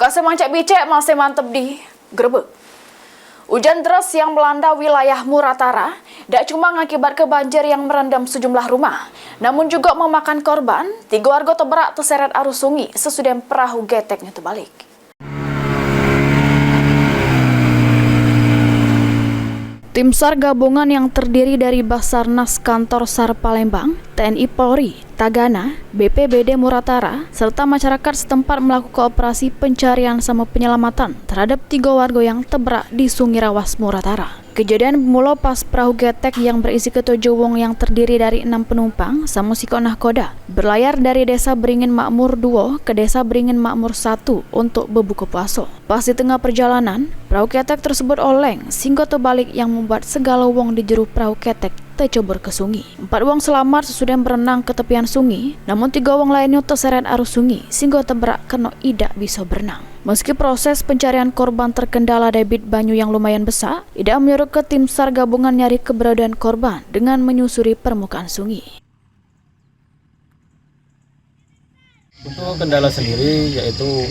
Rasa mancak bicek masih mantep di Grebek. Hujan deras yang melanda wilayah Muratara tidak cuma mengakibatkan banjir yang merendam sejumlah rumah, namun juga memakan korban. 3 warga terberak terseret arus sungai sesudah perahu geteknya terbalik. Tim SAR gabungan yang terdiri dari Basarnas Kantor SAR Palembang, TNI Polri, Tagana, BPBD Muratara, serta masyarakat setempat melakukan operasi pencarian sama penyelamatan terhadap 3 warga yang terberak di Sungai Rawas Muratara. Kejadian bermula pas perahu getek yang berisi ke-7 wong yang terdiri dari 6 penumpang sama siko nahkoda berlayar dari Desa Beringin Makmur 2 ke Desa Beringin Makmur 1 untuk berbuka puasa. Pas di tengah perjalanan, perahu ketek tersebut oleng sehingga terbalik yang membuat segala wong di jero perahu ketek tercebur ke sungai. 4 wong selamat sesudah berenang ke tepian sungai, namun 3 wong lainnya terseret arus sungai sehingga terberak kena tidak bisa berenang. Meski proses pencarian korban terkendala debit banyu yang lumayan besar, tidak menyuruh ke tim SAR gabungan nyari keberadaan korban dengan menyusuri permukaan sungai. Untuk kendala sendiri yaitu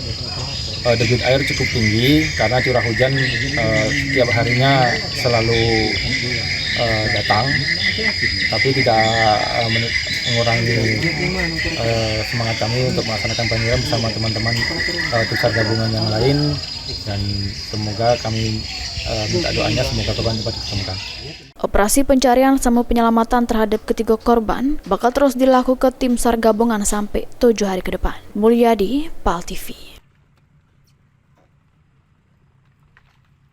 debit air cukup tinggi karena curah hujan setiap harinya selalu datang, tapi tidak mengurangi semangat kami untuk melaksanakan penyisiran bersama teman-teman tim SAR gabungan yang lain, dan semoga kami minta doanya semoga korban cepat ditemukan. Operasi pencarian sama penyelamatan terhadap ketiga korban bakal terus dilakukan tim SAR gabungan sampai 7 hari ke depan. Mulyadi, PAL TV.